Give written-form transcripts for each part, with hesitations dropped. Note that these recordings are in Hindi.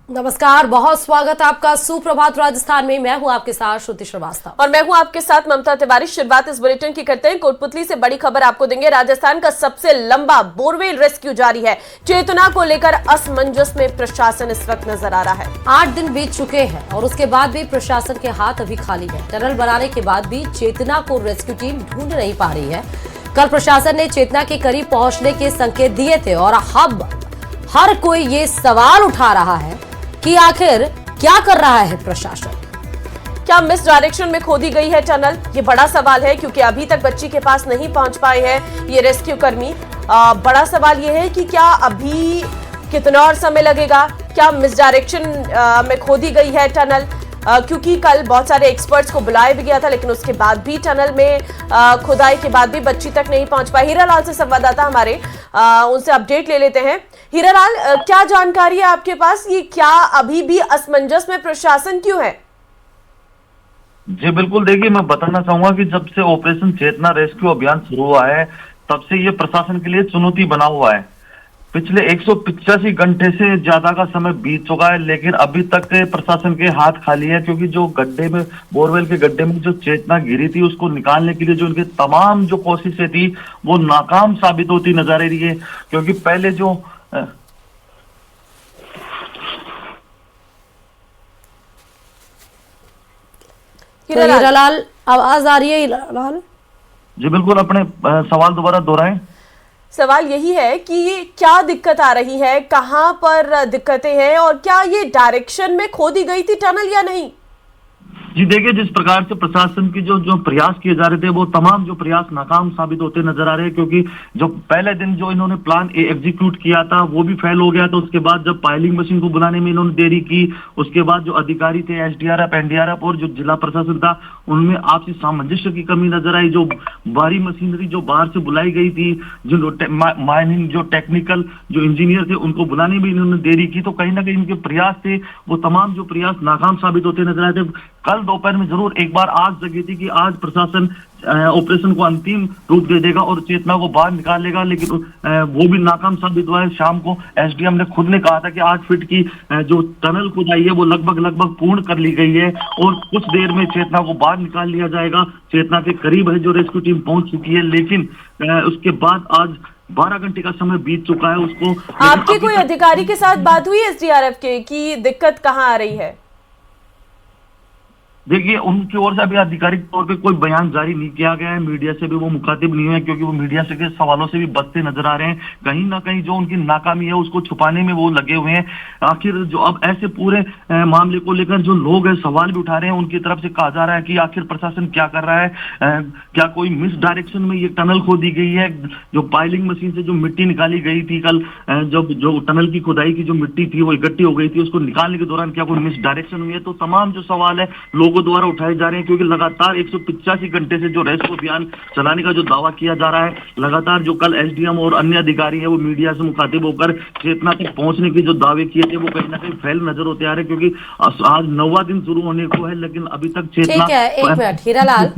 नमस्कार, बहुत स्वागत आपका सुप्रभात राजस्थान में। मैं हूं आपके साथ श्रुति श्रीवास्तव और मैं हूं आपके साथ ममता तिवारी। शुरुआत इस बुलेटिन की करते हैं। कोटपुतली से बड़ी खबर आपको देंगे। राजस्थान का सबसे लंबा बोरवेल रेस्क्यू जारी है। चेतना को लेकर असमंजस में प्रशासन इस वक्त नजर आ रहा है। 8 दिन बीत चुके हैं और उसके बाद भी प्रशासन के हाथ अभी खाली है। टनल बनाने के बाद भी चेतना को रेस्क्यू टीम ढूंढ नहीं पा रही है। कल प्रशासन ने चेतना के करीब पहुंचने के संकेत दिए थे और अब हर कोई ये सवाल उठा रहा है कि आखिर क्या कर रहा है प्रशासन। क्या मिस डायरेक्शन में खोदी गई है टनल? ये बड़ा सवाल है, क्योंकि अभी तक बच्ची के पास नहीं पहुंच पाए हैं ये रेस्क्यू कर्मी। बड़ा सवाल ये है कि क्या अभी कितना और समय लगेगा? क्या मिस डायरेक्शन में खोदी गई है टनल? क्योंकि कल बहुत सारे एक्सपर्ट्स को बुलाया भी गया था, लेकिन उसके बाद भी टनल में खुदाई के बाद भी बच्ची तक नहीं पहुंच पाई। हीरालाल से संवाददाता हमारे, उनसे अपडेट ले लेते हैं। हीरालाल, क्या जानकारी है आपके पास? ये क्या अभी भी असमंजस में प्रशासन क्यों है? जी बिल्कुल, देखिए मैं बताना चाहूंगा कि जब से ऑपरेशन चेतना रेस्क्यू अभियान शुरू हुआ है तब से ये प्रशासन के लिए चुनौती बना हुआ है। पिछले 185 घंटे से ज्यादा का समय बीत चुका है, लेकिन अभी तक प्रशासन के हाथ खाली है, क्योंकि जो गड्ढे में, बोरवेल के गड्ढे में जो चेतना गिरी थी उसको निकालने के लिए जो उनके तमाम जो कोशिशें थी वो नाकाम साबित होती नजर आ रही है। क्योंकि पहले जो हीरालाल, आवाज आ रही है हीरालाल? जी बिल्कुल, अपने सवाल दोबारा दोहराएं। सवाल यही है कि क्या दिक्कत आ रही है, कहां पर दिक्कतें हैं, और क्या ये डायरेक्शन में खोदी गई थी टनल या नहीं? जी देखिए, जिस प्रकार से प्रशासन की जो प्रयास किए जा रहे थे वो तमाम जो प्रयास नाकाम साबित होते नजर आ रहे हैं। क्योंकि जो पहले दिन जो इन्होंने प्लान ए एग्जीक्यूट किया था वो भी फेल हो गया था। उसके बाद जब पाइलिंग मशीन को बुलाने में इन्होंने देरी की, उसके बाद जो अधिकारी थे एसडीआरएफ, एनडीआरएफ और जो जिला प्रशासन था उनमें आपसी सामंजस्य की कमी नजर आई। जो भारी मशीनरी जो बाहर से बुलाई गई थी, जो माइनिंग जो टेक्निकल जो इंजीनियर थे उनको बुलाने में इन्होंने देरी की, तो कहीं ना कहीं इनके प्रयास थे वो तमाम जो प्रयास नाकाम साबित होते नजर आए थे। कल दोपहर में जरूर एक बार आस जगी थी कि आज प्रशासन ऑपरेशन को अंतिम रूप दे देगा और चेतना को बाहर निकालेगा, लेकिन वो भी नाकाम साबित हुआ है। शाम को एसडीएम ने खुद ने कहा था कि 8 फीट की जो टनल खुदाई है वो लगभग पूर्ण कर ली गई है और कुछ देर में चेतना को बाहर निकाल लिया जाएगा। चेतना के करीब है जो रेस्क्यू टीम पहुंच चुकी है, लेकिन उसके बाद आज 12 घंटे का समय बीत चुका है उसको। आपकी कोई अधिकारी के साथ बात हुई एसडीआरएफ के कि दिक्कत कहाँ आ रही है? देखिए, उनकी ओर से अभी आधिकारिक तौर पे कोई बयान जारी नहीं किया गया है। मीडिया से भी वो मुखातिब नहीं है, क्योंकि वो मीडिया से के सवालों से भी बचते नजर आ रहे हैं। कहीं ना कहीं जो उनकी नाकामी है उसको छुपाने में वो लगे हुए हैं। आखिर जो अब ऐसे पूरे मामले को लेकर जो लोग हैं सवाल भी उठा रहे हैं, उनकी तरफ से कहा जा रहा है कि आखिर प्रशासन क्या कर रहा है? क्या कोई मिस डायरेक्शन में ये टनल खोदी गई है? जो पाइलिंग मशीन से जो मिट्टी निकाली गई थी कल, जब जो टनल की खुदाई की जो मिट्टी थी वो इकट्ठी हो गई थी, उसको निकालने के दौरान क्या कोई मिस डायरेक्शन हुई है? तो तमाम जो सवाल है लोगों द्वारा उठाए जा रहे हैं, क्योंकि लगातार 185 घंटे से जो रेस्क्यू अभियान चलाने का जो दावा किया जा रहा है, लगातार जो कल एसडीएम और अन्य अधिकारी है वो मीडिया से मुखातिब होकर चेतना तक पहुंचने के जो दावे किए थे वो कहीं ना कहीं फेल नजर होते आ रहे हैं। क्योंकि आज 9वां दिन शुरू होने को है, लेकिन अभी तक चेतना। ठीक है, एक मिनट हीरालाल,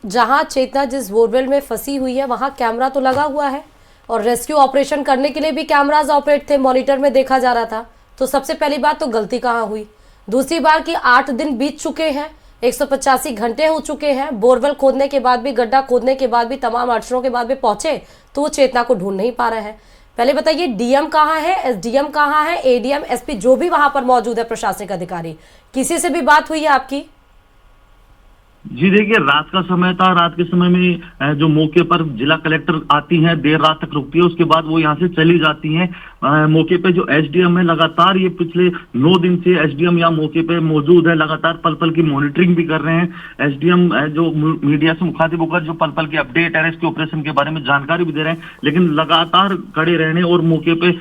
जहां चेतना जिस बोरवेल में फंसी हुई है वहां कैमरा तो लगा हुआ है और रेस्क्यू ऑपरेशन करने के लिए भी कैमराज ऑपरेट थे, मॉनिटर में देखा जा रहा था। तो सबसे पहली बात तो गलती कहाँ हुई? दूसरी बात कि 8 दिन बीत चुके हैं, 185 घंटे हो चुके हैं, बोरवेल खोदने के बाद भी, गड्ढा खोदने के बाद भी, तमाम अड़चनों के बाद भी पहुंचे तो वो चेतना को ढूंढ नहीं पा रहे हैं। पहले बताइए, डीएम कहाँ है, एसडीएम कहाँ है, एडीएम, एसपी जो भी वहां पर मौजूद है प्रशासनिक अधिकारी, किसी से भी बात हुई है आपकी? जी देखिए, रात का समय था। रात के समय में जो मौके पर जिला कलेक्टर आती हैं, देर रात तक रुकती है, उसके बाद वो यहाँ से चली जाती हैं। मौके पे जो एसडीएम है लगातार ये पिछले 9 दिन से एसडीएम यहाँ मौके पे मौजूद है, लगातार पल पल की मॉनिटरिंग भी कर रहे हैं। एसडीएम जो मीडिया से मुखातिब होकर जो पल पल की अपडेट है रेस्क्यू ऑपरेशन के बारे में जानकारी भी दे रहे हैं, लेकिन लगातार खड़े रहने और मौके पे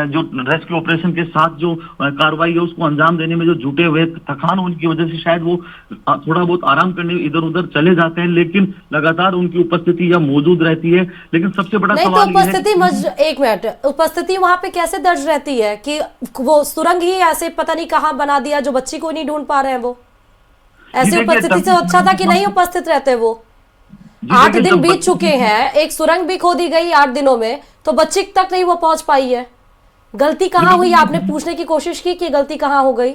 जो रेस्क्यू ऑपरेशन के साथ जो कार्रवाई है उसको अंजाम देने में जो जुटे हुए, थकान होने की वजह से शायद वो थोड़ा बहुत आराम करने इधर उधर चले जाते हैं, लेकिन लगातार उनकी उपस्थिति यहाँ मौजूद रहती है। लेकिन सबसे बड़ा सवाल तो उपस्थिति, एक मिनट, उपस्थिति वहां पे कैसे दर्ज रहती है कि वो सुरंग ही ऐसे पता नहीं कहां बना दिया जो बच्ची को नहीं ढूंढ पा रहे हैं? वो ऐसे उपस्थिति से अच्छा था कि नहीं उपस्थित रहते वो? 8 दिन बीत चुके हैं, एक सुरंग भी खोदी गई 8 दिनों में, तो बच्ची तक नहीं वो पहुंच पाई है। गलती कहाँ हुई, आपने पूछने की कोशिश की कि गलती कहाँ हो गई?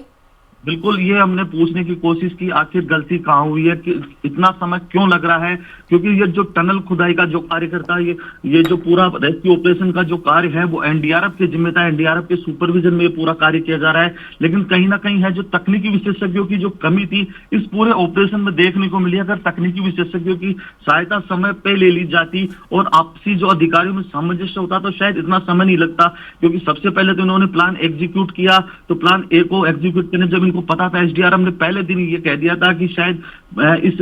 बिल्कुल, ये हमने पूछने की कोशिश की आखिर गलती कहाँ हुई है, कि इतना समय क्यों लग रहा है, क्योंकि ये जो टनल खुदाई का जो कार्य करता है, ये जो पूरा रेस्क्यू ऑपरेशन का जो कार्य है वो एनडीआरएफ के जिम्मे था, एनडीआरएफ के सुपरविजन में ये पूरा कार्य किया जा रहा है। लेकिन कहीं ना कहीं है जो तकनीकी विशेषज्ञों की जो कमी थी इस पूरे ऑपरेशन में देखने को मिली। अगर तकनीकी विशेषज्ञों की सहायता समय पे ले ली जाती और आपसी जो अधिकारियों में सामंजस्य होता तो शायद इतना समय नहीं लगता, क्योंकि सबसे पहले तो इन्होंने प्लान एग्जीक्यूट किया, तो प्लान ए को एग्जीक्यूट करने जब को पता था, एसडीआरएफ ने पहले दिन ये कह दिया था कि शायद इस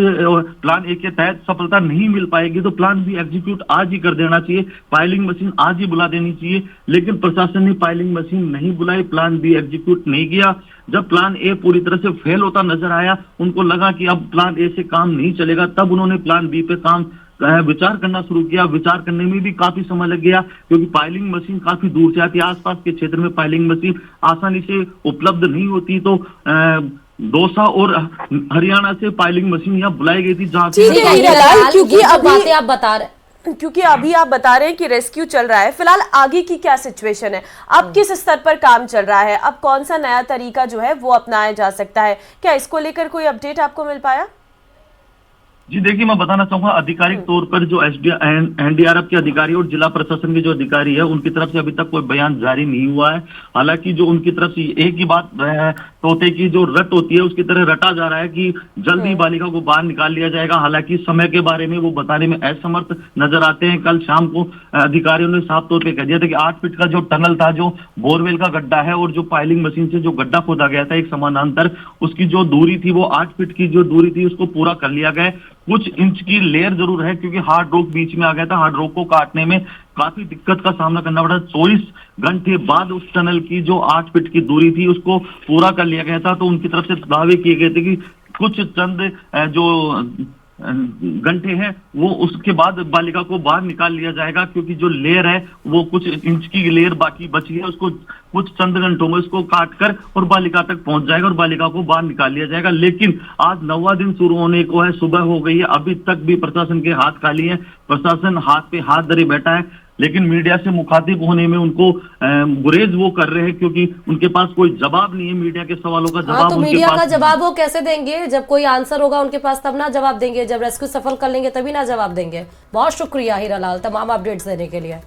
प्लान ए के तहत सफलता नहीं मिल पाएगी, तो प्लान बी एग्जीक्यूट आज ही कर देना चाहिए, पाइलिंग मशीन आज ही बुला देनी चाहिए। लेकिन प्रशासन ने पाइलिंग मशीन नहीं बुलाई, प्लान बी एग्जीक्यूट नहीं किया। जब प्लान ए पूरी तरह से फेल होता नजर आया, उनको लगा कि अब प्लान ए से काम नहीं चलेगा, तब उन्होंने प्लान बी पे काम विचार करना शुरू किया। विचार करने में भी काफी समय लग गया, क्योंकि पाइलिंग मशीन काफी दूर से आती है, आसपास के क्षेत्र में पाइलिंग मशीन आसानी से उपलब्ध नहीं होती, तो दौसा और हरियाणा से पाइलिंग मशीन यहाँ बुलाई गई थी, जहाँ क्योंकि अभी बातें आप बता रहे, क्योंकि अभी आप बता रहे हैं कि रेस्क्यू चल रहा है, फिलहाल आगे की क्या सिचुएशन है, अब किस स्तर पर काम चल रहा है, अब कौन सा नया तरीका जो है वो अपनाया जा सकता है, क्या इसको लेकर कोई अपडेट आपको मिल पाया? जी देखिए, मैं बताना चाहूंगा आधिकारिक तौर पर जो एनडीआरएफ के अधिकारी और जिला प्रशासन के जो अधिकारी है उनकी तरफ से अभी तक कोई बयान जारी नहीं हुआ है। हालांकि जो उनकी तरफ से एक ही बात तोते की जो रट होती है उसकी तरह रटा जा रहा है कि जल्द ही बालिका को बाहर निकाल लिया जाएगा। हालांकि समय के बारे में वो बताने में असमर्थ नजर आते हैं। कल शाम को अधिकारियों ने साफ तौर पर कह दिया था कि 8 फीट का जो टनल था, जो बोरवेल का गड्ढा है और जो पाइलिंग मशीन से जो गड्ढा खोदा गया था एक समानांतर, उसकी जो दूरी थी वो 8 फीट की जो दूरी थी उसको पूरा कर लिया गया। कुछ इंच की लेयर जरूर है, क्योंकि हार्ड रॉक बीच में आ गया था, हार्ड रॉक को काटने में काफी दिक्कत का सामना करना पड़ा। 24 घंटे बाद उस टनल की जो 8 फीट की दूरी थी उसको पूरा कर लिया गया था। तो उनकी तरफ से दावे किए गए थे कि कुछ चंद जो घंटे हैं वो उसके बाद बालिका को बाहर निकाल लिया जाएगा, क्योंकि जो लेयर है वो कुछ इंच की लेयर बाकी बची है, उसको कुछ चंद घंटों में उसको काट कर और बालिका तक पहुंच जाएगा और बालिका को बाहर निकाल लिया जाएगा। लेकिन आज 9वां दिन शुरू होने को है, सुबह हो गई है, अभी तक भी प्रशासन के हाथ खाली है, प्रशासन हाथ पे हाथ धरे बैठा है। लेकिन मीडिया से मुखातिब होने में उनको गुरेज वो कर रहे हैं, क्योंकि उनके पास कोई जवाब नहीं है मीडिया के सवालों का जवाब। तो मीडिया का जवाब वो कैसे देंगे? जब कोई आंसर होगा उनके पास तब ना जवाब देंगे, जब रेस्क्यू सफल कर लेंगे तभी ना जवाब देंगे। बहुत शुक्रिया हीरालाल तमाम अपडेट्स देने के लिए।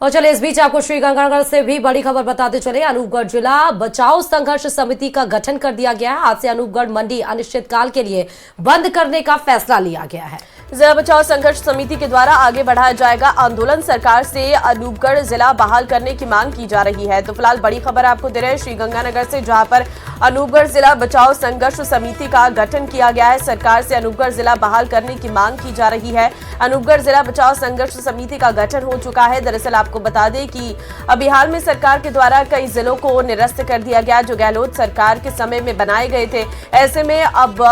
और चले इस बीच आपको श्रीगंगानगर से भी बड़ी खबर बताते चले। अनूपगढ़ जिला बचाओ संघर्ष समिति का गठन कर दिया गया है। आज से अनूपगढ़ मंडी अनिश्चितकाल के लिए बंद करने का फैसला लिया गया है। जिला बचाओ संघर्ष समिति के द्वारा आगे बढ़ाया जाएगा आंदोलन। सरकार से अनूपगढ़ जिला बहाल करने की मांग की जा रही है। तो फिलहाल बड़ी खबर आपको दे रहे हैं श्रीगंगानगर से, जहां पर अनूपगढ़ जिला बचाओ संघर्ष समिति का गठन किया गया है। सरकार से अनूपगढ़ जिला बहाल करने की मांग की जा रही है। अनूपगढ़ जिला बचाओ संघर्ष समिति का गठन हो चुका है। दरअसल आपको बता दें कि अभी हाल में सरकार के द्वारा कई जिलों को निरस्त कर दिया गया, जो गहलोत सरकार के समय में बनाए गए थे। ऐसे में अब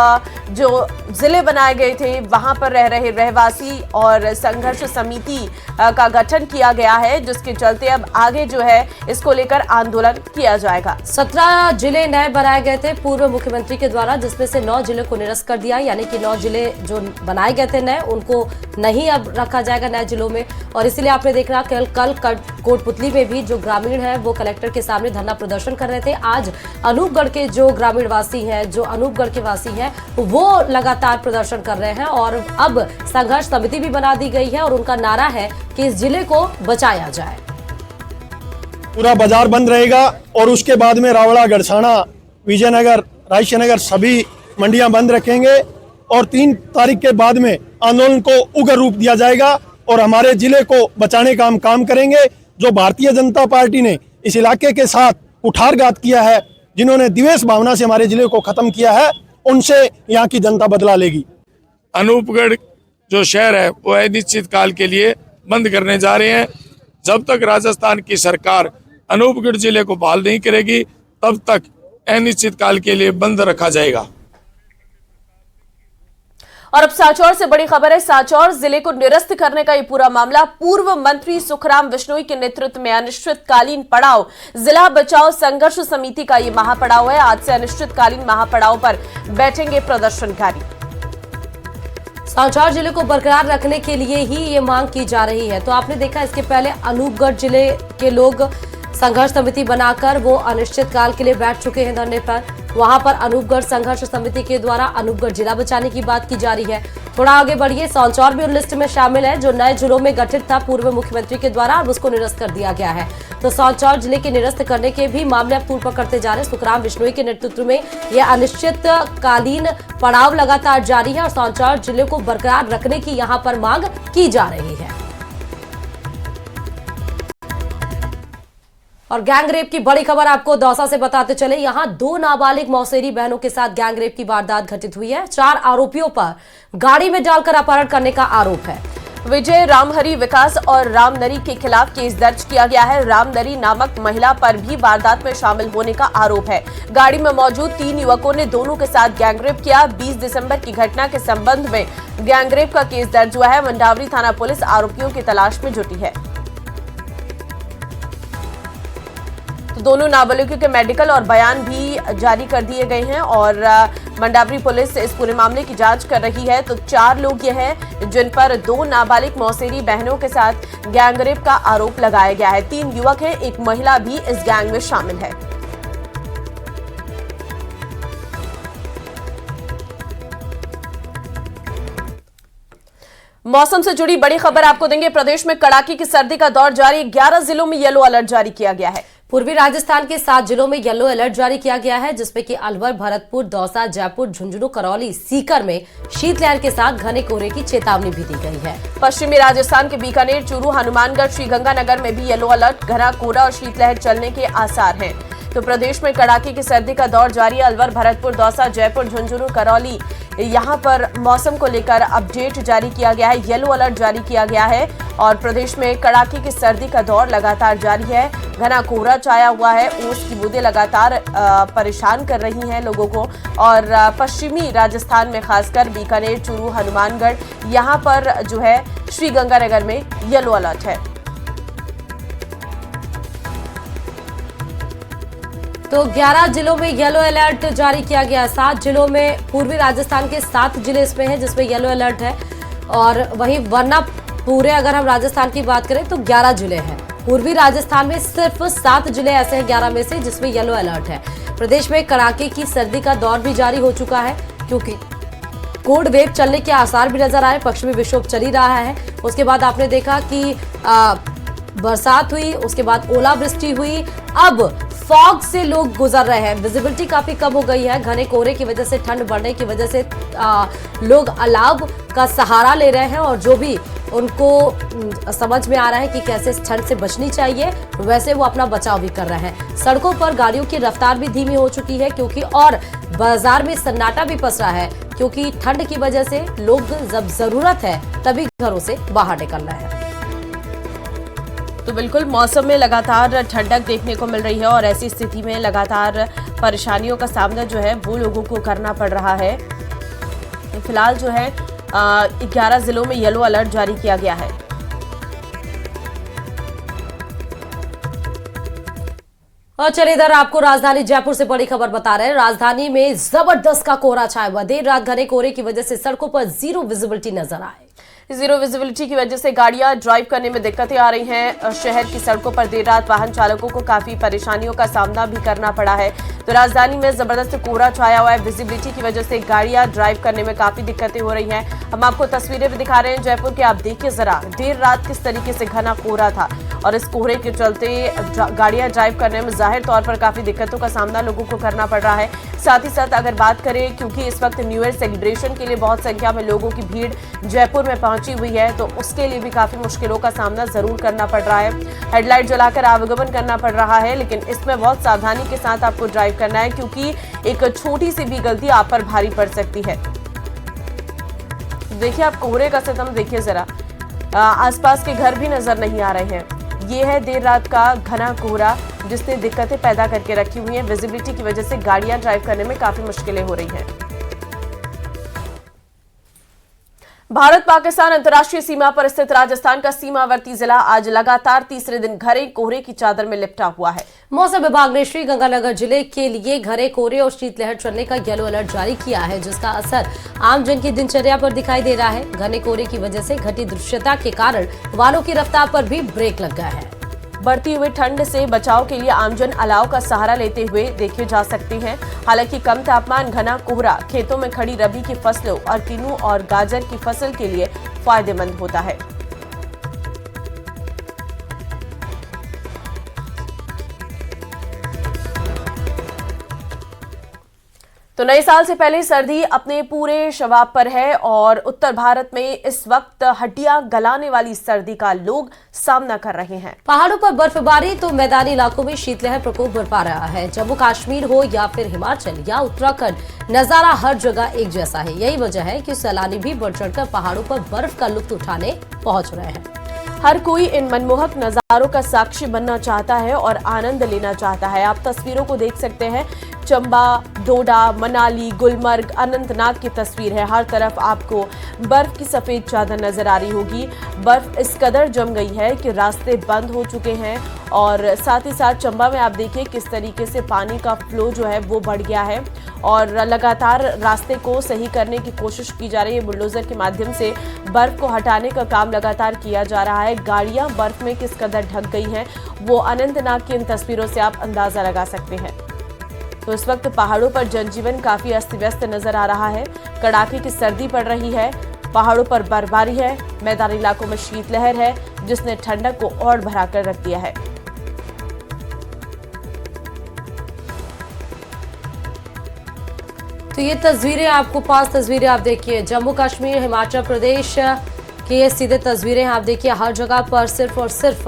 जो जिले बनाए गए थे वहां पर रह रहे रहवासी और संघर्ष समिति का गठन किया गया है, जिसके चलते अब आगे जो है इसको लेकर आंदोलन किया जाएगा। 17 जिले नए बनाए गए थे पूर्व मुख्यमंत्री के द्वारा, जिसमें से 9 जिले को निरस्त कर दिया, यानी कि 9 जिले जो बनाए गए थे नए उनको नहीं अब रखा जाएगा नए जिलों में। और इसीलिए आपने देखा कल कोटपुतली में भी जो ग्रामीण है वो कलेक्टर के सामने धरना प्रदर्शन कर रहे थे। आज अनूपगढ़ के जो ग्रामीण वासी हैं, जो अनूपगढ़ के वासी हैं, वो लगातार प्रदर्शन कर रहे हैं और अब संघर्ष समिति भी बना दी गई है और उनका नारा है कि इस जिले को बचाया जाए। पूरा बाजार बंद रहेगा और उसके बाद में रावड़ा, गड़साना, विजयनगर, रायशनगर सभी मंडियां बंद रखेंगे और 3 तारीख के बाद में आंदोलन को उग्र रूप दिया जाएगा और हमारे जिले को बचाने का हम काम करेंगे। जो भारतीय जनता पार्टी ने इस इलाके के साथ कुठारघात किया है, जिन्होंने द्वेष भावना से हमारे जिले को खत्म किया है, उनसे यहाँ की जनता बदला लेगी। अनूपगढ़ जो शहर है वो अनिश्चित काल के लिए बंद करने जा रहे हैं। जब तक राजस्थान की सरकार अनूपगढ़ जिले को बहाल नहीं करेगी तब तक अनिश्चित काल के लिए बंद रखा जाएगा। और अब सांचौर से बड़ी खबर है। सांचौर जिले को निरस्त करने का ये पूरा मामला पूर्व मंत्री सुखराम बिश्नोई के नेतृत्व में अनिश्चितकालीन पड़ाव, जिला बचाओ संघर्ष समिति का ये महापड़ाव है। आज से अनिश्चितकालीन महापड़ाव पर बैठेंगे प्रदर्शनकारी। सांचौर जिले को बरकरार रखने के लिए ही ये मांग की जा रही है। तो आपने देखा इसके पहले अनूपगढ़ जिले के लोग संघर्ष समिति बनाकर वो अनिश्चितकाल के लिए बैठ चुके हैं धरने पर। वहां पर अनूपगढ़ संघर्ष समिति के द्वारा अनूपगढ़ जिला बचाने की बात की जा रही है। थोड़ा आगे बढ़िए, सांचौर भी उन लिस्ट में शामिल है जो नए जिलों में गठित था पूर्व मुख्यमंत्री के द्वारा, अब उसको निरस्त कर दिया गया है। तो सांचौर जिले के निरस्त करने के भी मामले अब तूल पकड़ते जा रहे हैं। सुखराम बिश्नोई के नेतृत्व में यह अनिश्चितकालीन पड़ाव लगातार जारी है और सांचौर जिले को बरकरार रखने की यहाँ पर मांग की जा रही है। और गैंगरेप की बड़ी खबर आपको दौसा से बताते चले। यहां 2 नाबालिग मौसेरी बहनों के साथ गैंगरेप की वारदात घटित हुई है। 4 आरोपियों पर गाड़ी में डालकर अपहरण करने का आरोप है। विजय, रामहरि, विकास और रामनरी के खिलाफ केस दर्ज किया गया है। रामनरी नामक महिला पर भी वारदात में शामिल होने का आरोप है। गाड़ी में मौजूद 3 युवकों ने दोनों के साथ गैंगरेप किया। 20 दिसंबर की घटना के संबंध में गैंगरेप का केस दर्ज हुआ है। मंडावरी थाना पुलिस आरोपियों की तलाश में जुटी है। तो दोनों नाबालिगों के मेडिकल और बयान भी जारी कर दिए गए हैं और मंडावरी पुलिस इस पूरे मामले की जांच कर रही है। तो 4 लोग ये हैं जिन पर 2 नाबालिग मौसेरी बहनों के साथ गैंगरेप का आरोप लगाया गया है। 3 युवक हैं, एक महिला भी इस गैंग में शामिल है। मौसम से जुड़ी बड़ी खबर आपको देंगे। प्रदेश में कड़ाके की सर्दी का दौर जारी, 11 जिलों में येलो अलर्ट जारी किया गया है। पूर्वी राजस्थान के 7 जिलों में येलो अलर्ट जारी किया गया है, जिसमें कि अलवर, भरतपुर, दौसा, जयपुर, झुंझुनू, करौली, सीकर में शीतलहर के साथ घने कोहरे की चेतावनी भी दी गई है। पश्चिमी राजस्थान के बीकानेर, चूरू, हनुमानगढ़, श्रीगंगानगर में भी येलो अलर्ट, घना कोहरा और शीतलहर चलने के आसार हैं। तो प्रदेश में कड़ाके की सर्दी का दौर जारी है। अलवर, भरतपुर, दौसा, जयपुर, झुंझुनू, करौली, यहां पर मौसम को लेकर अपडेट जारी किया गया है, येलो अलर्ट जारी किया गया है और प्रदेश में कड़ाके की सर्दी का दौर लगातार जारी है। घना कोहरा छाया हुआ है, ओस की बूंदें लगातार परेशान कर रही हैं लोगों को और पश्चिमी राजस्थान में खासकर बीकानेर, चूरू, हनुमानगढ़, यहां पर जो है श्रीगंगानगर में येलो अलर्ट है। तो 11 जिलों में येलो अलर्ट जारी किया गया है। 7 जिलों में, पूर्वी राजस्थान के 7 जिले इसमें हैं जिसमें येलो अलर्ट है और वहीं वरना पूरे अगर हम राजस्थान की बात करें तो 11 जिले हैं। पूर्वी राजस्थान में सिर्फ 7 जिले ऐसे हैं 11 में से जिसमें येलो अलर्ट है। प्रदेश में कड़ाके की सर्दी का दौर भी जारी हो चुका है क्योंकि कोल्ड वेव चलने के आसार भी नजर आए। पश्चिमी विक्षोभ चल ही रहा है। उसके बाद आपने देखा कि बरसात हुई, उसके बाद ओलावृष्टि हुई, अब फॉग से लोग गुजर रहे हैं। विजिबिलिटी काफी कम हो गई है। घने कोहरे की वजह से, ठंड बढ़ने की वजह से लोग अलाव का सहारा ले रहे हैं और जो भी उनको समझ में आ रहा है कि कैसे इस ठंड से बचनी चाहिए, वैसे वो अपना बचाव भी कर रहे हैं। सड़कों पर गाड़ियों की रफ्तार भी धीमी हो चुकी है क्योंकि और बाजार में सन्नाटा भी पसरा है क्योंकि ठंड की वजह से लोग जब जरूरत है तभी घरों से बाहर निकल रहे हैं। तो बिल्कुल मौसम में लगातार ठंडक देखने को मिल रही है और ऐसी स्थिति में लगातार परेशानियों का सामना जो है वो लोगों को करना पड़ रहा है। फिलहाल जो है 11 जिलों में येलो अलर्ट जारी किया गया है। और चलिए इधर आपको राजधानी जयपुर से बड़ी खबर बता रहे हैं। राजधानी में जबरदस्त का कोहरा छाया हुआ। देर रात घने कोहरे की वजह से सड़कों पर जीरो विजिबिलिटी नजर आए। जीरो विजिबिलिटी की वजह से गाड़ियां ड्राइव करने में दिक्कतें आ रही हैं। शहर की सड़कों पर देर रात वाहन चालकों को काफी परेशानियों का सामना भी करना पड़ा है। तो राजधानी में जबरदस्त कोहरा छाया हुआ है। विजिबिलिटी की वजह से गाड़ियां ड्राइव करने में काफी दिक्कतें हो रही हैं। हम आपको तस्वीरें भी दिखा रहे हैं जयपुर के, आप देखिए जरा देर रात किस तरीके से घना कोहरा था और इस कोहरे के चलते गाड़ियां ड्राइव करने में जाहिर तौर पर काफी दिक्कतों का सामना लोगों को करना पड़ रहा है। साथ ही साथ अगर बात करें, क्योंकि इस वक्त न्यू ईयर सेलिब्रेशन के लिए बहुत संख्या में लोगों की भीड़ जयपुर में पहुंची हुई है, तो उसके लिए भी काफी मुश्किलों का सामना जरूर करना पड़ रहा है। हेडलाइट जलाकर आवागमन करना पड़ रहा है, लेकिन इसमें बहुत सावधानी के साथ आपको ड्राइव करना है क्योंकि एक छोटी सी भी गलती आप पर भारी पड़ सकती है। देखिए आप कोहरे का सितम देखिए जरा, आसपास के घर भी नजर नहीं आ रहे हैं। ये है देर रात का घना कोहरा जिसने दिक्कतें पैदा करके रखी हुई हैं। विजिबिलिटी की वजह से गाड़ियां ड्राइव करने में काफी मुश्किलें हो रही हैं। भारत पाकिस्तान अंतर्राष्ट्रीय सीमा पर स्थित राजस्थान का सीमावर्ती जिला आज लगातार तीसरे दिन घने कोहरे की चादर में लिपटा हुआ है। मौसम विभाग ने श्रीगंगानगर जिले के लिए घने कोहरे और शीतलहर चलने का येलो अलर्ट जारी किया है, जिसका असर आम जन की दिनचर्या पर दिखाई दे रहा है। घने कोहरे की वजह से घटी दृश्यता के कारण वाहनों की रफ्तार पर भी ब्रेक लग गया है। बढ़ती हुई ठंड से बचाव के लिए आमजन अलाव का सहारा लेते हुए देखे जा सकते हैं। हालांकि कम तापमान, घना कोहरा खेतों में खड़ी रबी की फसलों और किन्नू और गाजर की फसल के लिए फायदेमंद होता है। तो नए साल से पहले सर्दी अपने पूरे शवाब पर है और उत्तर भारत में इस वक्त हड्डियां गलाने वाली सर्दी का लोग सामना कर रहे हैं। पहाड़ों पर बर्फबारी तो मैदानी इलाकों में शीतलहर प्रकोप बरपा रहा है। जम्मू कश्मीर हो या फिर हिमाचल या उत्तराखंड, नजारा हर जगह एक जैसा है। यही वजह है कि सैलानी भी बढ़ चढ़कर पहाड़ों पर बर्फ का लुत्फ उठाने पहुंच रहे हैं। हर कोई इन मनमोहक नजारों का साक्षी बनना चाहता है और आनंद लेना चाहता है। आप तस्वीरों को देख सकते हैं। चंबा, डोडा, मनाली, गुलमर्ग, अनंतनाग की तस्वीर है। हर तरफ आपको बर्फ की सफेद चादर नजर आ रही होगी। बर्फ इस कदर जम गई है कि रास्ते बंद हो चुके हैं और साथ ही साथ चंबा में आप देखिए किस तरीके से पानी का फ्लो जो है वो बढ़ गया है और लगातार रास्ते को सही करने की कोशिश की जा रही है। बुलडोजर के माध्यम से बर्फ को हटाने का काम लगातार किया जा रहा है। गाड़ियां बर्फ में किस कदर ढक गई हैं वो अनंतनाग की इन तस्वीरों से आप अंदाजा लगा सकते हैं। तो इस वक्त पहाड़ों पर जनजीवन काफी अस्त व्यस्त नजर आ रहा है। कड़ाके की सर्दी पड़ रही है, पहाड़ों पर बर्फबारी है, मैदानी इलाकों में शीतलहर है जिसने ठंडक को और बढ़ा कर रख दिया है। तो ये तस्वीरें आपको 5 तस्वीरें आप देखिए, जम्मू कश्मीर, हिमाचल प्रदेश की ये सीधे तस्वीरें आप देखिए। हर जगह पर सिर्फ और सिर्फ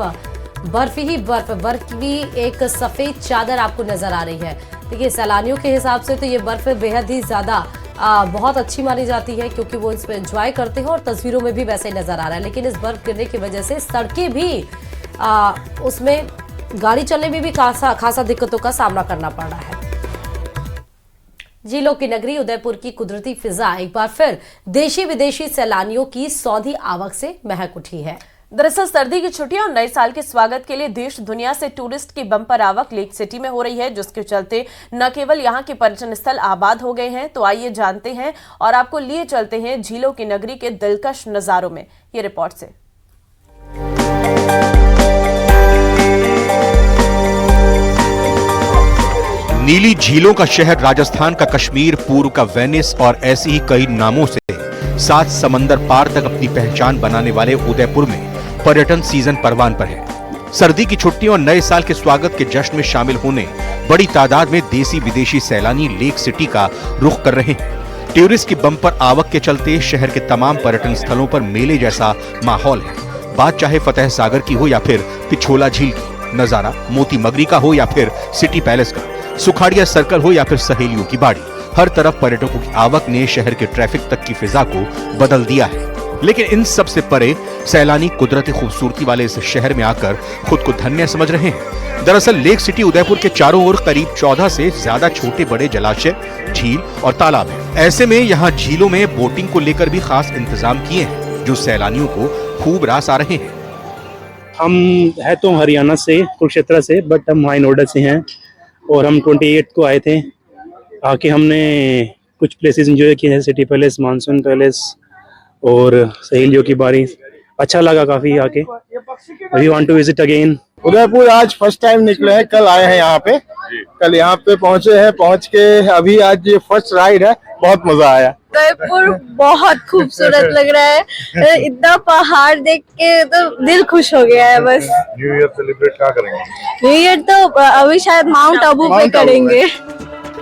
बर्फ ही बर्फ की एक सफेद चादर आपको नजर आ रही है। देखिए, सैलानियों के हिसाब से तो ये बर्फ बेहद ही ज्यादा बहुत अच्छी मानी जाती है क्योंकि वो इस पर एंजॉय करते हैं और तस्वीरों में भी वैसे ही नजर आ रहा है। लेकिन इस बर्फ गिरने की वजह से सड़कें भी उसमें गाड़ी चलने में भी खासा दिक्कतों का सामना करना पड़ रहा है। झीलों की नगरी उदयपुर की कुदरती फिजा एक बार फिर देशी विदेशी सैलानियों की सौंधी आवक से महक उठी है। दरअसल सर्दी की छुट्टियां और नए साल के स्वागत के लिए देश दुनिया से टूरिस्ट की बम्पर आवक लेक सिटी में हो रही है, जिसके चलते न केवल यहां के पर्यटन स्थल आबाद हो गए हैं। तो आइए जानते हैं और आपको लिए चलते हैं झीलों की नगरी के दिलकश नजारों में। ये रिपोर्ट से नीली झीलों का शहर, राजस्थान का कश्मीर, पूर्व का वेनिस और ऐसे ही कई नामों से 7 समंदर पार तक अपनी पहचान बनाने वाले उदयपुर में पर्यटन सीजन परवान पर है। सर्दी की छुट्टियों और नए साल के स्वागत के जश्न में शामिल होने बड़ी तादाद में देसी विदेशी सैलानी लेक सिटी का रुख कर रहे हैं। टूरिस्ट की बम्पर आवक के चलते शहर के तमाम पर्यटन स्थलों पर मेले जैसा माहौल है। बात चाहे फतेह सागर की हो या फिर पिछोला झील की, नजारा मोती मगरी का हो या फिर सिटी पैलेस का, सुखाड़िया सर्कल हो या फिर सहेलियों की बाड़ी, हर तरफ पर्यटकों की आवक ने शहर के ट्रैफिक तक की फिजा को बदल दिया है। लेकिन इन सब से परे सैलानी कुदरती खूबसूरती वाले इस शहर में आकर खुद को धन्य समझ रहे हैं। दरअसल लेक सिटी उदयपुर के चारों ओर करीब 14 से ज्यादा छोटे बड़े जलाशय, झील और तालाब हैं। ऐसे में यहाँ झीलों में बोटिंग को लेकर भी खास इंतजाम किए हैं जो सैलानियों को खूब रास आ रहे हैं। हम है तो हरियाणा से, कुरुक्षेत्र से, बट हम हाई नोएडा से हैं और हम 28 को आए थे। आके हमने कुछ प्लेसेस एंजॉय किए हैं, सिटी पैलेस, मानसून पैलेस और सहेलियों की बारी। अच्छा लगा काफी आके। We want to visit again. Udaipur आज फर्स्ट टाइम निकले हैं, कल आए हैं यहाँ पे, कल यहाँ पे पहुँचे हैं, पहुँच के अभी आज ये फर्स्ट राइड है, बहुत मजा आया। उदयपुर बहुत खूबसूरत लग रहा है, इतना पहाड़ देख के तो दिल खुश हो गया है। बस न्यू ईयर सेलिब्रेट क्या करेंगे? न्यू ईयर तो अभी शायद माउंट आबू पे करेंगे।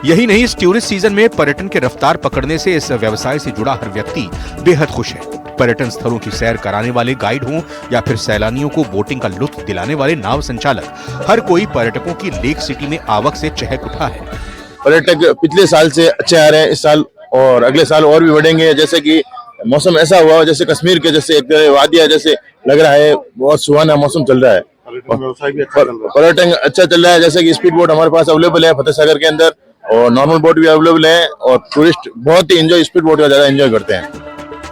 यही नहीं, इस टूरिस्ट सीजन में पर्यटन के रफ्तार पकड़ने से इस व्यवसाय से जुड़ा हर व्यक्ति बेहद खुश है। पर्यटन स्थलों की सैर कराने वाले गाइड हों या फिर सैलानियों को बोटिंग का लुत्फ दिलाने वाले नाव संचालक, हर कोई पर्यटकों की लेक सिटी में आवक से चहक उठा है। पर्यटक पिछले साल से अच्छे आ रहे हैं, इस साल और अगले साल और भी बढ़ेंगे। जैसे कि मौसम ऐसा हुआ जैसे कश्मीर के जैसे एक वादिया जैसे लग रहा है, बहुत सुहाना मौसम चल रहा है। पर्यटन अच्छा चल रहा है। जैसे कि स्पीड बोट हमारे पास अवेलेबल है फतेह सागर के अंदर और नॉर्मल बोट भी अवेलेबल है और टूरिस्ट बहुत ही एंजॉय स्पीड बोट का ज्यादा एंजॉय करते हैं।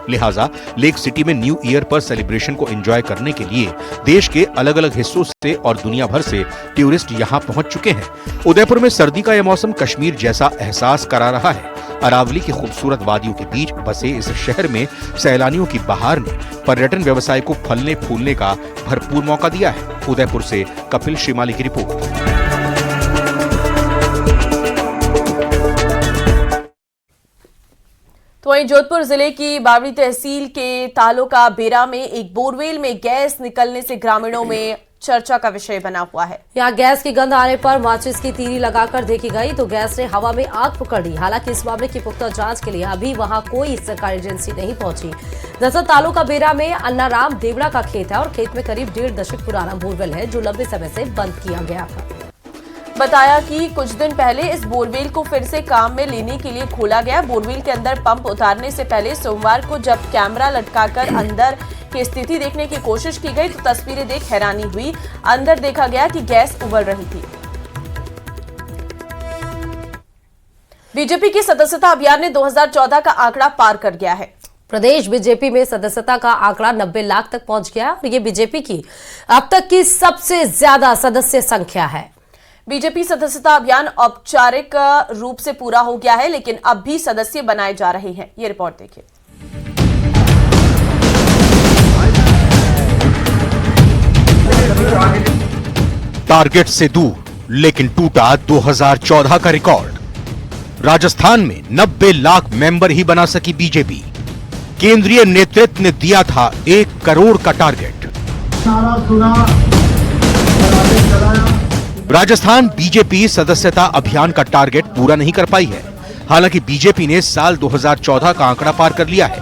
लिहाजा लेक सिटी में न्यू ईयर पर सेलिब्रेशन को एंजॉय करने के लिए देश के अलग अलग हिस्सों से और दुनिया भर से टूरिस्ट यहां पहुंच चुके हैं। उदयपुर में सर्दी का यह मौसम कश्मीर जैसा एहसास करा रहा है। अरावली की खूबसूरत वादियों के बीच बसे इस शहर में सैलानियों की बहार ने पर्यटन व्यवसाय को फलने फूलने का भरपूर मौका दिया है। उदयपुर से कपिल श्रीमाली की रिपोर्ट। तो वहीं जोधपुर जिले की बावड़ी तहसील के तालुका बेरा में एक बोरवेल में गैस निकलने से ग्रामीणों में चर्चा का विषय बना हुआ है। यहाँ गैस की गंध आने पर माचिस की तीली लगाकर देखी गई तो गैस ने हवा में आग पकड़ ली। हालांकि इस मामले की पुख्ता जांच के लिए अभी वहां कोई सरकारी एजेंसी नहीं पहुंची। दरअसल तालुका बेरा में अन्नाराम देवड़ा का खेत है और खेत में करीब 1.5 दशक पुराना बोरवेल है जो लंबे समय से बंद किया गया था। बताया कि कुछ दिन पहले इस बोरवेल को फिर से काम में लेने के लिए खोला गया। बोरवेल के अंदर पंप उतारने से पहले सोमवार को जब कैमरा लटकाकर अंदर की स्थिति देखने की कोशिश की गई तो तस्वीरें देख हैरानी हुई। अंदर देखा गया कि गैस उबल रही थी। बीजेपी की सदस्यता अभियान ने 2014 का आंकड़ा पार कर गया है। प्रदेश बीजेपी में सदस्यता का आंकड़ा 90 लाख तक पहुंच गया और ये बीजेपी की अब तक की सबसे ज्यादा सदस्य संख्या है। बीजेपी सदस्यता अभियान औपचारिक रूप से पूरा हो गया है, लेकिन अब भी सदस्य बनाए जा रहे हैं। ये रिपोर्ट देखिए। टारगेट से दूर लेकिन टूटा 2014 का रिकॉर्ड। राजस्थान में 90 लाख मेंबर ही बना सकी बीजेपी। केंद्रीय नेतृत्व ने दिया था 1 करोड़ का टारगेट। राजस्थान बीजेपी सदस्यता अभियान का टारगेट पूरा नहीं कर पाई है। हालांकि बीजेपी ने साल 2014 का आंकड़ा पार कर लिया है।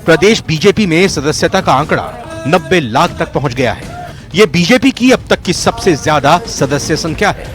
प्रदेश बीजेपी में सदस्यता का आंकड़ा 90 लाख तक पहुंच गया है। यह बीजेपी की अब तक की सबसे ज्यादा सदस्य संख्या है।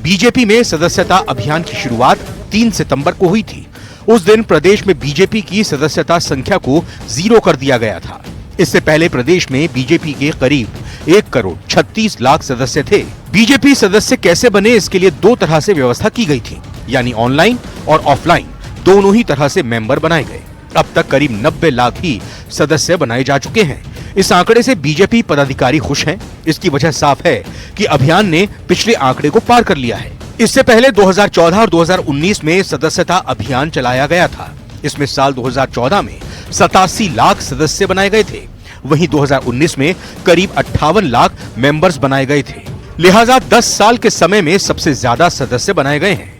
बीजेपी में सदस्यता अभियान की शुरुआत 3 सितंबर को हुई थी। उस दिन प्रदेश में बीजेपी की सदस्यता संख्या को 0 कर दिया गया था। इससे पहले प्रदेश में बीजेपी के करीब 1 करोड़ 36 लाख सदस्य थे। बीजेपी सदस्य कैसे बने, इसके लिए 2 तरह से व्यवस्था की गई थी, यानी ऑनलाइन और ऑफलाइन दोनों ही तरह से मेंबर बनाए गए। अब तक करीब 90 लाख ही सदस्य बनाए जा चुके हैं। इस आंकड़े से बीजेपी पदाधिकारी खुश हैं। इसकी वजह साफ है कि अभियान ने पिछले आंकड़े को पार कर लिया है। इससे पहले 2014 और 2019 में सदस्यता अभियान चलाया गया था। इसमें साल 2014 में 87 लाख सदस्य बनाए गए थे। वहीं 2019 में करीब 58 लाख मेंबर्स बनाए गए थे। लिहाजा 10 साल के समय में सबसे ज्यादा सदस्य बनाए गए हैं।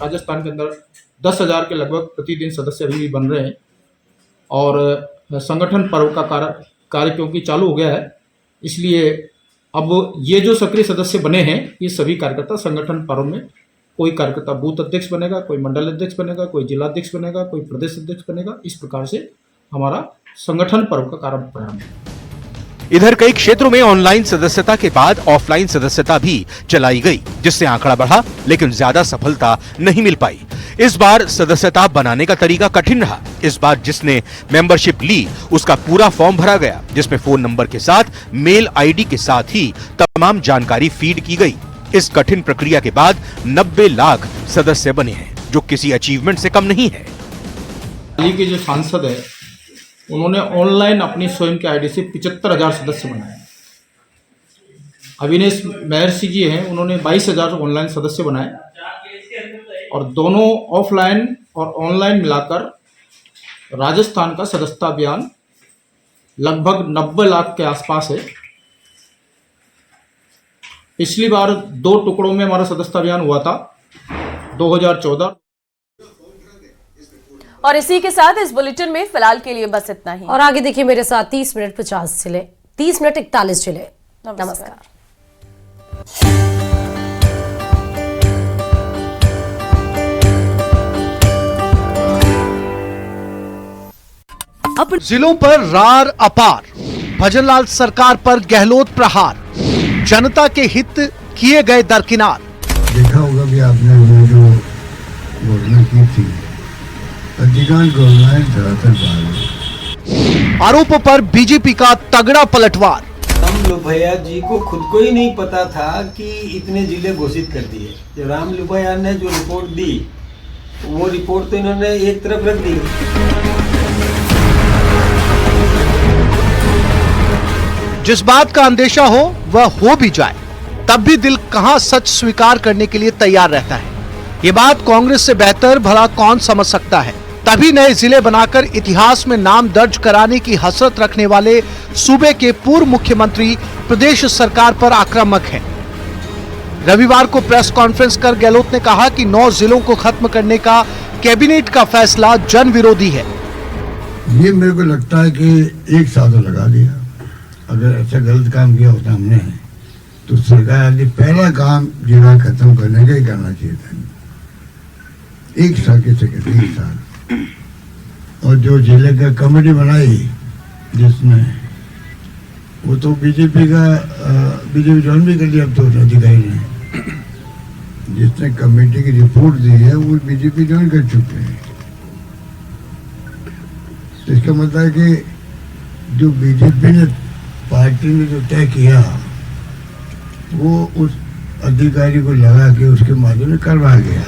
राजस्थान के अंदर 10,000 के लगभग प्रतिदिन सदस्य अभी भी बन रहे हैं और संगठन पर्व का कार्य क्योंकि चालू हो गया है, इसलिए अब ये जो सक्रिय सदस्य बने हैं ये सभी कार्यकर्ता संगठन पर्व में कोई कार्यकर्ता बूथ अध्यक्ष बनेगा, कोई मंडल अध्यक्ष बनेगा, कोई जिला अध्यक्ष बनेगा, कोई प्रदेश अध्यक्ष बनेगा। इस प्रकार से हमारा संगठन पर्व का प्रारंभ है। इधर कई क्षेत्रों में ऑनलाइन सदस्यता के बाद ऑफलाइन सदस्यता भी चलाई गई, जिससे आंकड़ा बढ़ा, लेकिन ज्यादा सफलता नहीं मिल पाई। इस बार सदस्यता बनाने का तरीका कठिन रहा। इस बार जिसने मेंबरशिप ली उसका पूरा फॉर्म भरा गया, जिसमें फोन नंबर के साथ मेल आईडी के साथ ही तमाम जानकारी फीड की गई। इस कठिन प्रक्रिया के बाद 90 लाख सदस्य बने हैं, जो किसी अचीवमेंट से कम नहीं है। हाल ही के जो सांसद है उन्होंने ऑनलाइन अपनी स्वयं के आईडी से 75,000 सदस्य बनाए। अविनेश महर्षि जी हैं, उन्होंने 22,000 ऑनलाइन सदस्य बनाए और दोनों ऑफलाइन और ऑनलाइन मिलाकर राजस्थान का सदस्यता अभियान लगभग 90 लाख के आसपास है। पिछली बार 2 टुकड़ों में हमारा सदस्यता अभियान हुआ था 2014। और इसी के साथ इस बुलेटिन में फिलहाल के लिए बस इतना ही। और आगे देखिए मेरे साथ 30 मिनट 41 चले। नमस्कार। अब जिलों पर रार अपार, भजनलाल सरकार पर गहलोत प्रहार, जनता के हित किए गए दरकिनार। देखा होगा भी आपने जो घोषणा की थी, अधिकांश घोषणाएं धरातल पर। आरोपों पर बीजेपी का तगड़ा पलटवार। राम लुभैया जी को खुद को ही नहीं पता था कि इतने जिले घोषित कर दिए। जब राम लुभैया ने जो रिपोर्ट दी, वो रिपोर्ट तो इन्होंने एक तरफ रख दी। जिस बात का अंदेशा हो वह हो भी जाए, तब भी दिल कहां सच स्वीकार करने के लिए तैयार रहता है। ये बात कांग्रेस से बेहतर भला कौन समझ सकता है। तभी नए जिले बनाकर इतिहास में नाम दर्ज कराने की हसरत रखने वाले सूबे के पूर्व मुख्यमंत्री प्रदेश सरकार पर आक्रामक हैं। रविवार को प्रेस कॉन्फ्रेंस कर गहलोत ने कहा कि 9 जिलों को खत्म करने का कैबिनेट का फैसला जन विरोधी है। ये मेरे को लगता है कि एक साल तो लगा दिया। अगर ऐसा गलत काम किया होता हमने तो सरकार ने पहला काम जिला खत्म करने का ही करना चाहिए था। एक साल के सेक्रेटरी, 1 साल। और जो जिले का कमेटी बनाई जिसमें वो तो बीजेपी ज्वाइन भी कर लिया अब तो अधिकारी ने। जिसने कमेटी की रिपोर्ट दी है वो बीजेपी ज्वाइन कर चुके हैं। तो इसका मतलब है कि जो बीजेपी ने पार्टी ने जो तय किया वो उस अधिकारी को लगा के उसके माध्यम से करवा गया।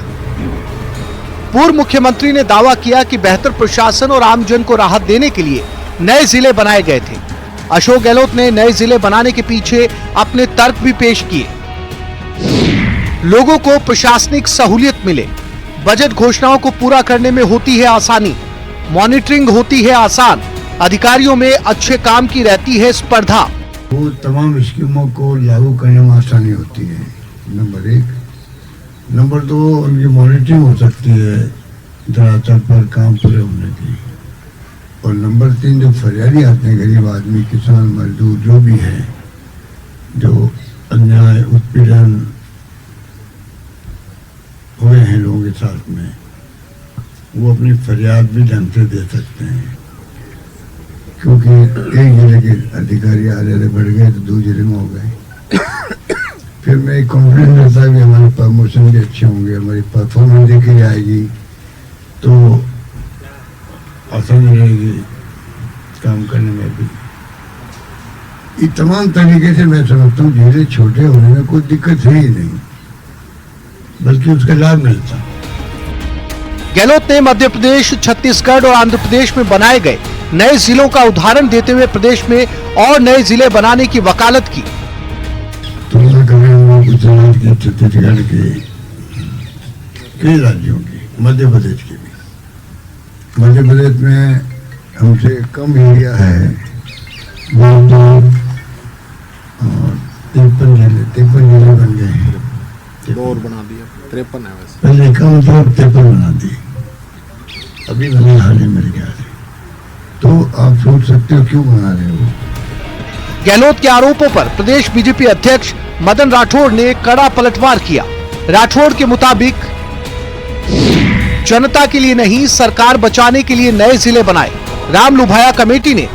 पूर्व मुख्यमंत्री ने दावा किया कि बेहतर प्रशासन और आमजन को राहत देने के लिए नए जिले बनाए गए थे। अशोक गहलोत ने नए जिले बनाने के पीछे अपने तर्क भी पेश किए। लोगों को प्रशासनिक सहूलियत मिले, बजट घोषणाओं को पूरा करने में होती है आसानी, मॉनिटरिंग होती है आसान, अधिकारियों में अच्छे काम की रहती है स्पर्धा। वो तमाम स्कीमों को लागू करने में आसानी होती है, नंबर 1। नंबर 2, उनकी मॉनिटरिंग हो सकती है धरातल पर काम पूरे होने की। और नंबर 3, जो फरियादी आते हैं गरीब आदमी, किसान, मजदूर जो भी है, जो अन्याय उत्पीड़न हुए हैं लोगों के साथ में, वो अपनी फरियाद भी ढंग से दे सकते हैं। क्योंकि एक जिले के अधिकारी आ रहे बढ़ गए तो 2 जिले में हो गए। फिर मैं कॉन्फिडेंस रहता है कि हमारे प्रमोशन भी अच्छे होंगे, हमारी परफॉर्मेंस देखी जाएगी तो आसानी रहेगी काम करने में भी। ये तमाम तरीके से मैं समझता हूँ जिले छोटे होने में कोई दिक्कत है ही नहीं, बल्कि उसका लाभ मिलता। गहलोत ने मध्य प्रदेश, छत्तीसगढ़ और आंध्र प्रदेश में बनाए गए नए जिलों का उदाहरण देते हुए प्रदेश में और नए जिले बनाने की वकालत की। तुलना करें हम लोग गुजरात के, छत्तीसगढ़ के, कई राज्यों की, मध्य प्रदेश की भी। मध्य प्रदेश में हमसे कम एरिया है, और 53 जिले बन गए हैं। और बना दिया, 53 है वैसे। पहले कम था, 53 बना दी, अभी बने हाल ही मेरे ख्याल से। तो आप सोच सकते हो क्यों बना रहे हो। गहलोत के आरोपों पर प्रदेश बीजेपी अध्यक्ष मदन राठौड़ ने कड़ा पलटवार किया। राठौड़ के मुताबिक जनता के लिए नहीं, सरकार बचाने के लिए नए जिले बनाए। राम लुभाया कमेटी ने